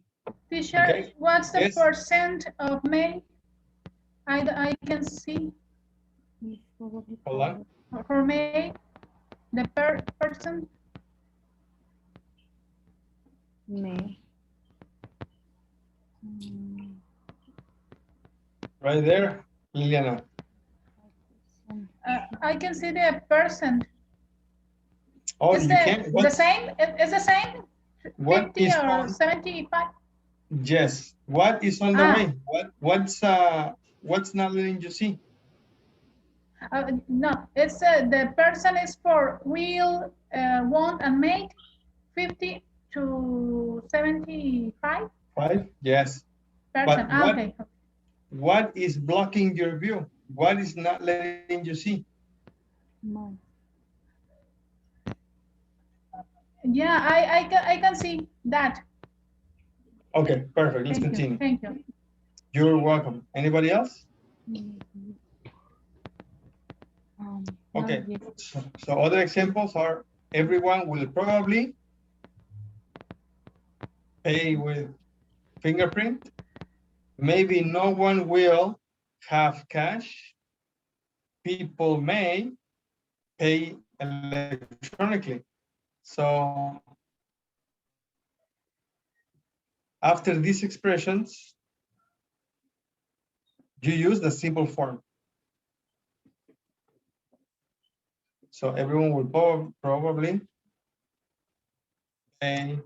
Speaker 4: Teacher,
Speaker 1: Okay.
Speaker 4: what's the
Speaker 1: Yes.
Speaker 4: percent of May? I can see.
Speaker 1: Hold on.
Speaker 4: For May, the person.
Speaker 5: May.
Speaker 1: Right there, Liliana.
Speaker 4: I can see the person.
Speaker 1: Oh,
Speaker 4: is
Speaker 1: you can.
Speaker 4: the same? Is the same?
Speaker 1: What
Speaker 4: 50
Speaker 1: is
Speaker 4: or
Speaker 1: on?
Speaker 4: 75?
Speaker 1: Yes. What is on the way? What's not letting you see?
Speaker 4: No, it's the person is for will, want, and make 50 to 75.
Speaker 1: 5? Yes.
Speaker 4: Person.
Speaker 1: But
Speaker 4: Okay.
Speaker 1: what is blocking your view? What is not letting you see?
Speaker 5: No.
Speaker 4: Yeah, I can see that.
Speaker 1: Okay, perfect. Let's continue.
Speaker 4: Thank you.
Speaker 1: You're welcome. Anybody else? Okay. So other examples are everyone will probably pay with fingerprint. Maybe no one will have cash. People may pay electronically. So after these expressions, you use the simple form. So everyone will probably pay.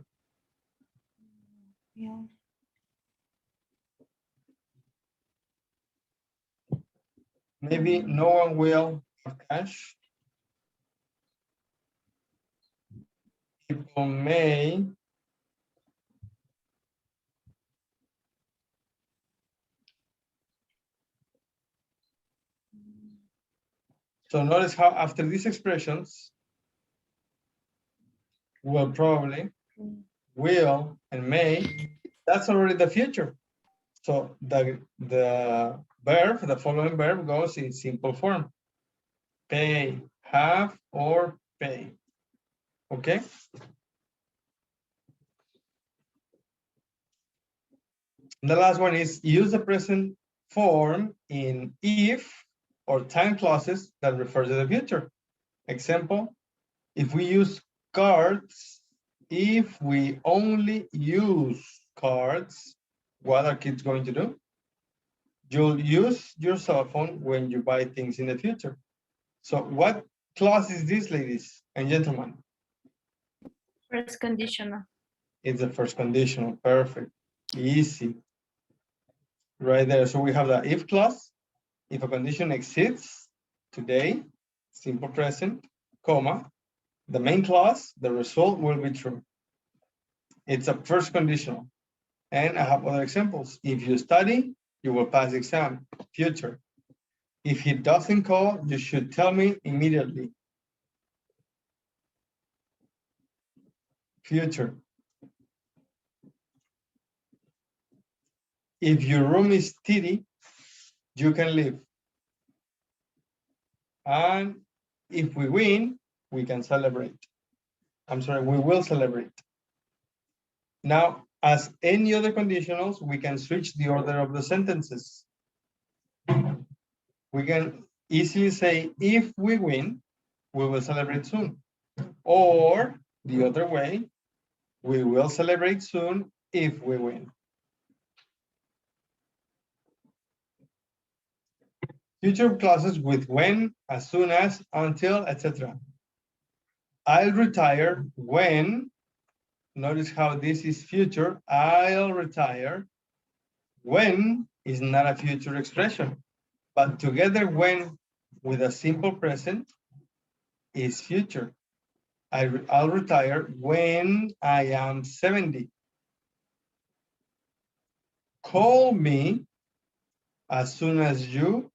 Speaker 5: Yeah.
Speaker 1: Maybe no one will have cash. People may so notice how after these expressions, will probably, will, and may, that's already the future. So the verb, the following verb goes in simple form. Pay, have, or pay. Okay? And the last one is use the present form in if or time clauses that refer to the future. Example, if we use cards, if we only use cards, what are kids going to do? You'll use your cell phone when you buy things in the future. So what clause is this, ladies and gentlemen?
Speaker 5: First conditional.
Speaker 1: It's the first conditional. Perfect. Easy. Right there. So we have the if clause. If a condition exists today, simple present, comma, the main clause, the result will be true. It's a first conditional. And I have other examples. If you study, you will pass the exam. Future. If he doesn't call, you should tell me immediately. Future. If your room is tidy, you can leave. And if we win, we can celebrate. I'm sorry, we will celebrate. Now, as any other conditionals, we can switch the order of the sentences. We can easily say, if we win, we will celebrate soon. Or the other way, we will celebrate soon if we win. Future clauses with when, as soon as, until, etc. I'll retire when, notice how this is future, I'll retire when is not a future expression, but together when with a simple present is future. I'll retire when I am 70. Call me as soon as you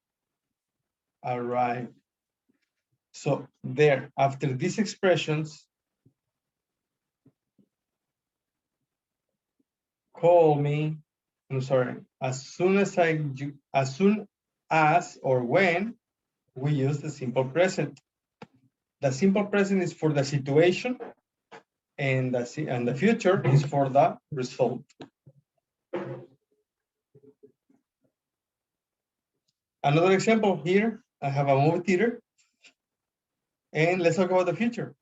Speaker 1: arrive. So there, after these expressions, call me, I'm sorry, as soon as or when, we use the simple present. The simple present is for the situation, and the future is for the result. Another example here, I have a movie theater, and let's talk about the future.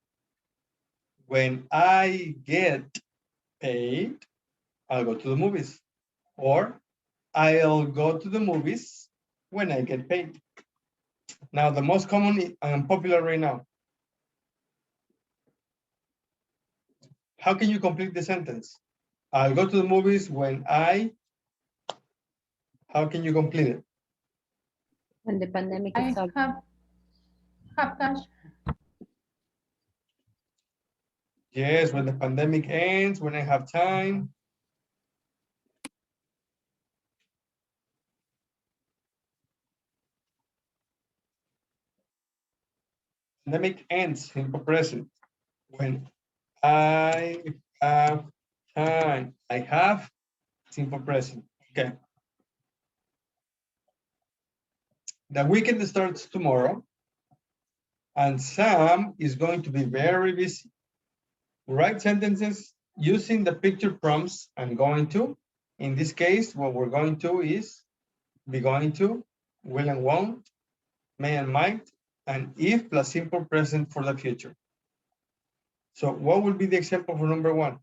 Speaker 1: When I get paid, I'll go to the movies, or I'll go to the movies when I get paid. Now, the most common and popular right now. How can you complete the sentence? I'll go to the movies when how can you complete it?
Speaker 5: When the pandemic
Speaker 4: I
Speaker 5: is over.
Speaker 4: have cash.
Speaker 1: Yes, when the pandemic ends, when I have time. Pandemic ends, simple present. When I have time. I have, simple present. Okay. The weekend starts tomorrow, and Sam is going to be very busy. Write sentences using the picture prompts I'm going to. In this case, what we're going to is be going to will and won't, may and might, and if plus simple present for the future. So what would be the example for number one?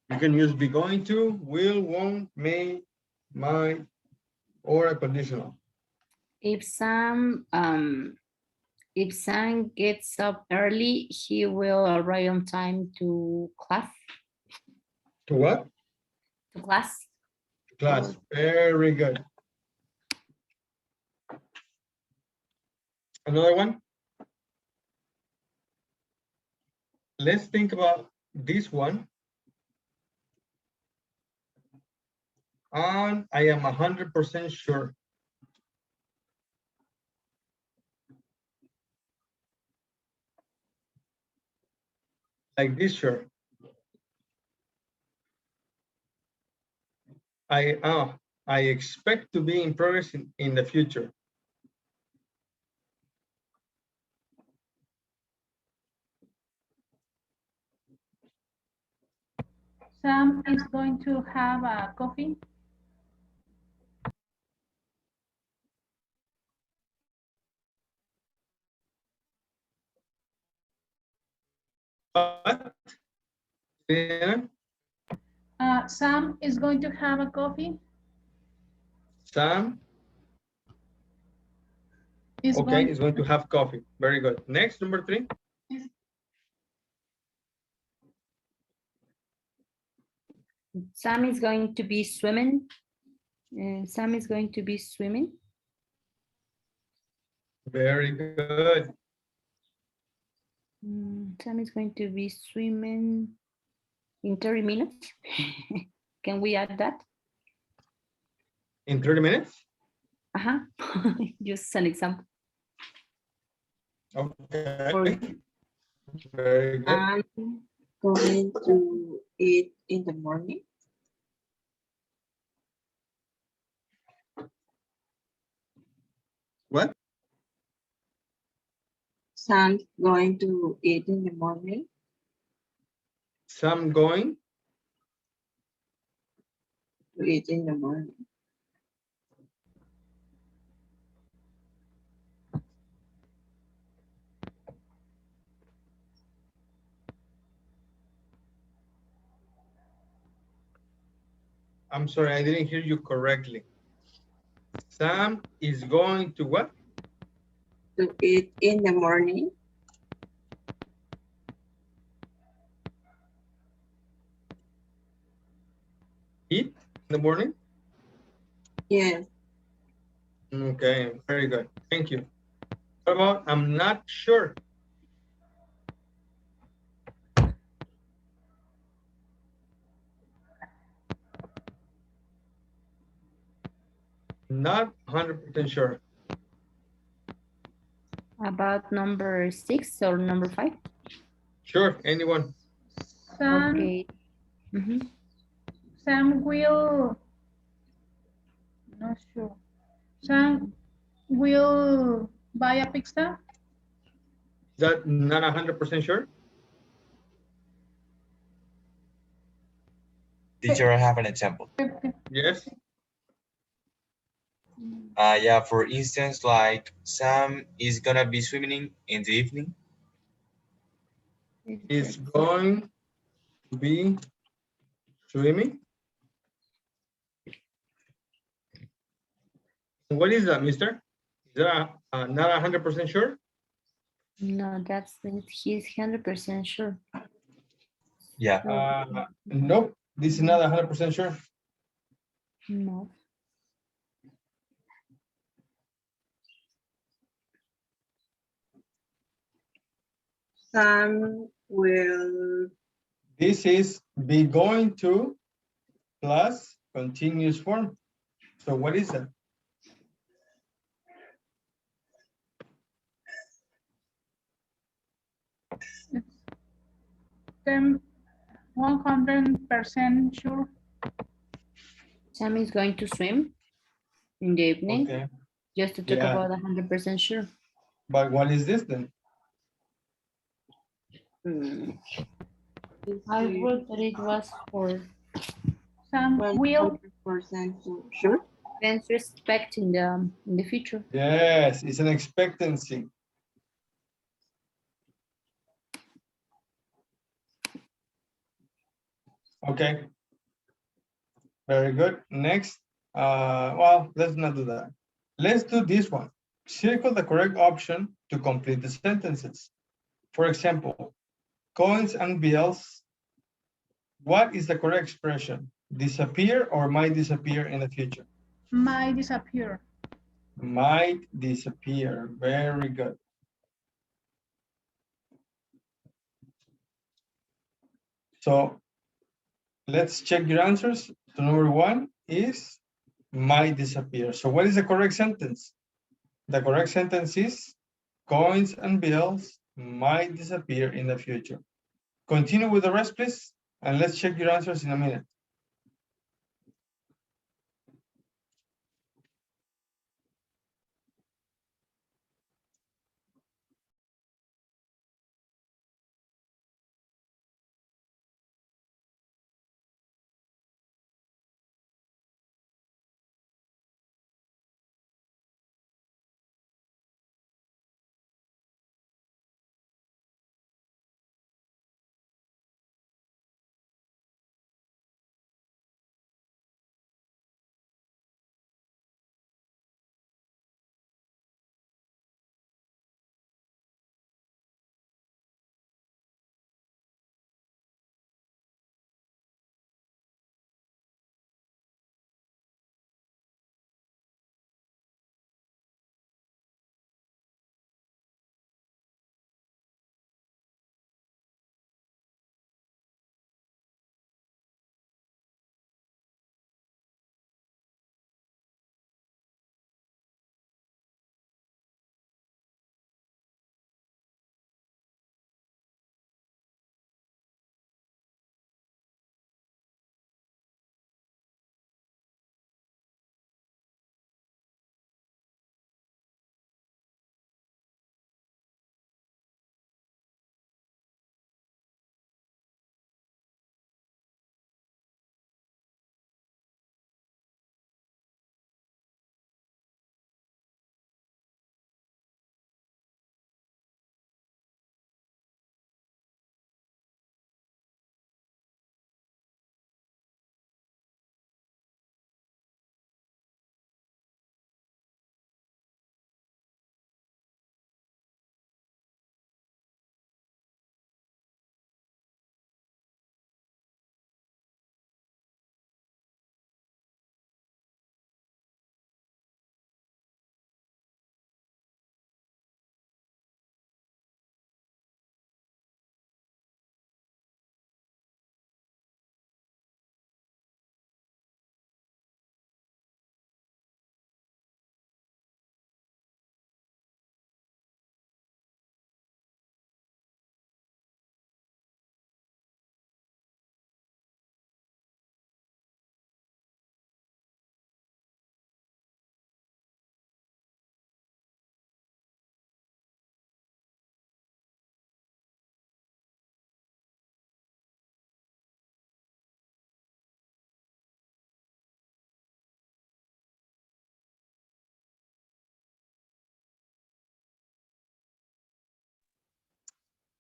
Speaker 1: You can use be going to, will, won't, may, might, or a conditional.
Speaker 5: If Sam gets up early, he will arrive on time to class.
Speaker 1: To what?
Speaker 5: To class.
Speaker 1: Class. Very good. Another one. Let's think about this one. And I am 100% sure. Like this sure. I expect to be in progress in the future.
Speaker 4: Sam is going to have a coffee.
Speaker 1: What? Yeah.
Speaker 4: Sam is going to have a coffee.
Speaker 1: Sam.
Speaker 4: Is
Speaker 1: okay, is going to have coffee. Very good. Next, number 3.
Speaker 5: Sam is going to be swimming. Sam is going to be swimming.
Speaker 1: Very good.
Speaker 5: Sam is going to be swimming in 30 minutes. Can we add that?
Speaker 1: In 30 minutes?
Speaker 5: Uh-huh. Just an example.
Speaker 1: Okay. Very good.
Speaker 12: I'm going to eat in the morning.
Speaker 1: What?
Speaker 12: Sam's going to eat in the morning.
Speaker 1: Sam going
Speaker 12: to eat in the morning.
Speaker 1: I'm sorry, I didn't hear you correctly. Sam is going to what?
Speaker 12: To eat in the morning.
Speaker 1: Eat in the morning?
Speaker 12: Yes.
Speaker 1: Okay, very good. Thank you. What about I'm not sure? Not 100% sure.
Speaker 5: About number 6 or number 5?
Speaker 1: Sure, anyone.
Speaker 4: Sam,
Speaker 5: okay.
Speaker 4: Sam will, not sure. Sam will buy a pizza.
Speaker 1: Is that not 100% sure?
Speaker 2: Teacher, I have an example.
Speaker 1: Yes.
Speaker 2: Yeah, for instance, like Sam is gonna be swimming in the evening.
Speaker 1: Is going to be swimming. What is that, mister? Is that not 100% sure?
Speaker 5: No, that's he's 100% sure.
Speaker 2: Yeah.
Speaker 1: Nope, this is not 100% sure.
Speaker 5: No.
Speaker 12: Sam will.
Speaker 1: This is be going to plus continuous form. So what is that?
Speaker 4: Then 100% sure.
Speaker 5: Sam is going to swim in the evening.
Speaker 1: Okay.
Speaker 5: Just to talk about 100% sure.
Speaker 1: But what is this then?
Speaker 5: I wrote that it was for
Speaker 4: Some will
Speaker 12: 100% sure.
Speaker 5: events respect in the future.
Speaker 1: Yes, it's an expectancy. Okay. Very good. Next. Well, let's not do that. Let's do this one. Circle the correct option to complete the sentences. For example, coins and bills. What is the correct expression? Disappear or might disappear in the future?
Speaker 4: might disappear.
Speaker 1: Might disappear. Very good. So let's check your answers. So number one is might disappear. So what is the correct sentence? The correct sentence is coins and bills might disappear in the future. Continue with the rest, please, and let's check your answers in a minute.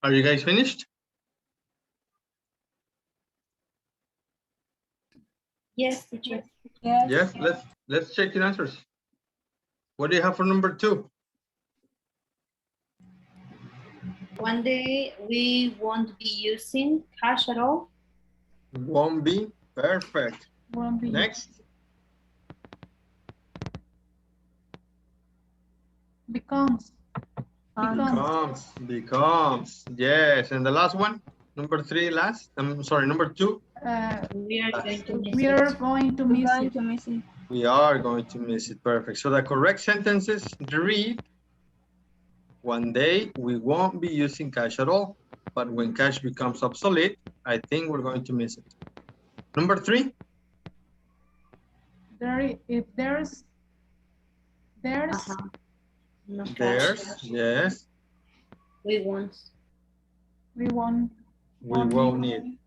Speaker 1: Are you guys finished?
Speaker 5: Yes, teacher.
Speaker 1: Yes. Let's check your answers. What do you have for number two?
Speaker 5: One day we won't be using cash at all.
Speaker 1: Won't be. Perfect.
Speaker 4: Won't be.
Speaker 1: Next.
Speaker 4: Becomes.
Speaker 1: Becomes. Yes. And the last one, number three, last. I'm sorry, number two.
Speaker 5: We are going to miss
Speaker 4: We are going to miss it.
Speaker 1: We are going to miss it. Perfect. So the correct sentences read, one day we won't be using cash at all, but when cash becomes obsolete, I think we're going to miss it. Number three.
Speaker 4: If there's
Speaker 5: No cash.
Speaker 1: There's, yes.
Speaker 5: We won't.
Speaker 4: We won't.
Speaker 1: We won't need.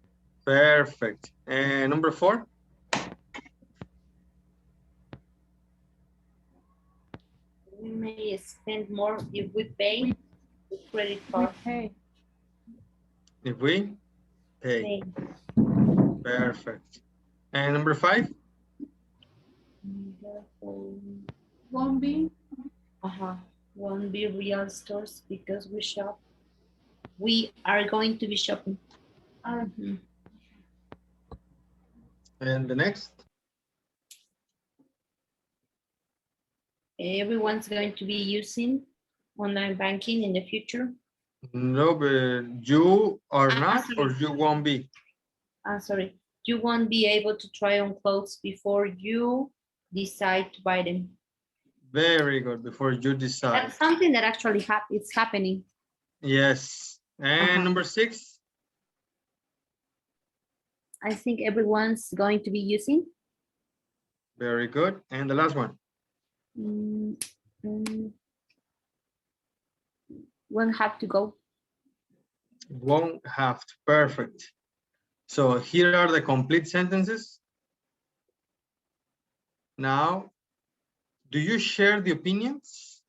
Speaker 1: Perfect. And number 4?
Speaker 5: We may spend more if we pay with credit card.
Speaker 1: If we pay. Perfect. And number 5?
Speaker 4: Won't be.
Speaker 5: Won't be real stores because we shop. We are going to be shopping.
Speaker 1: And the next?
Speaker 5: Everyone's going to be using online banking in the future.
Speaker 1: No, but you are not, or you won't be.
Speaker 5: Sorry, you won't be able to try on clothes before you decide to buy them.
Speaker 1: Very good. Before you decide.
Speaker 5: That's something that actually it's happening.
Speaker 1: Yes. And number 6?
Speaker 5: I think everyone's going to be using.
Speaker 1: Very good. And the last one?
Speaker 5: Won't have to go.
Speaker 1: Won't have to. Perfect. So here are the complete sentences. Now, do you share the opinions?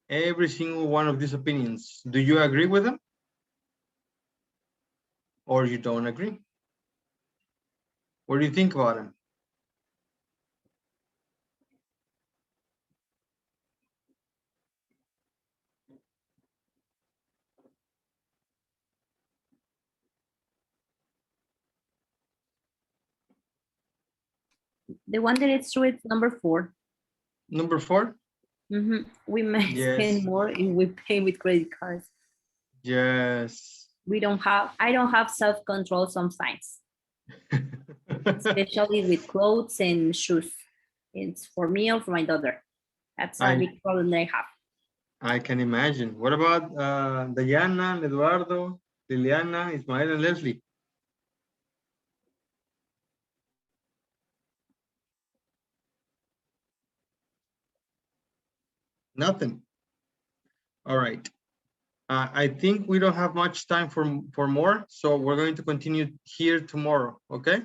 Speaker 1: Every single one of these opinions. Do you agree with them? Or you don't agree? What do you think about them?
Speaker 5: The one that is true is number 4.
Speaker 1: Number 4?
Speaker 5: We may spend more if we pay with credit cards.
Speaker 1: Yes.
Speaker 5: I don't have self-control sometimes. Especially with clothes and shoes. It's for me or for my daughter. That's a big problem that I have.
Speaker 1: I can imagine. What about Diana, Eduardo, Liliana, Ismael, and Leslie? Nothing. All right. I think we don't have much time for more, so we're going to continue here tomorrow, okay?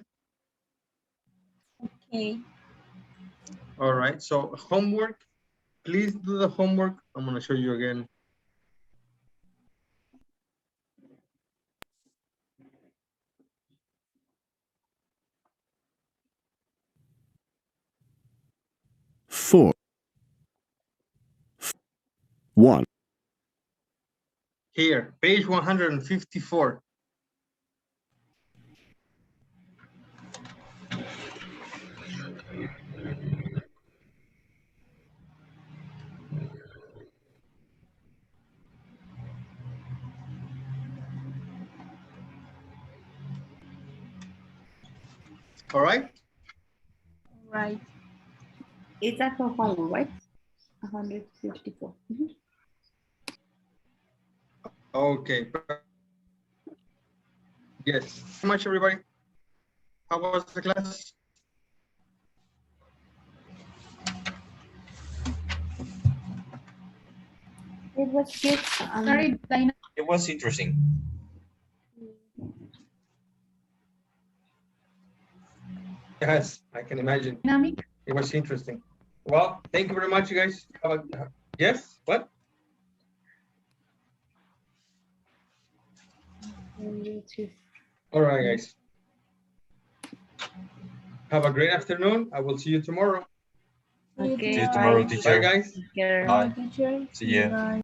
Speaker 3: Okay.
Speaker 1: All right, so homework, please do the homework. I'm gonna show you again.
Speaker 7: Four. 1.
Speaker 1: Here, page 154. All right?
Speaker 3: Right.
Speaker 5: It's at home, right? 154.
Speaker 1: Okay. Yes. Thank you much, everybody. How was the class?
Speaker 5: It was good.
Speaker 2: It was interesting.
Speaker 1: Yes, I can imagine. It was interesting. Well, thank you very much, you guys. Yes, what? All right, guys. Have a great afternoon. I will see you tomorrow.
Speaker 5: Okay.
Speaker 2: See you tomorrow, teacher.
Speaker 1: Bye, guys.
Speaker 2: Bye. See you.
Speaker 3: Bye.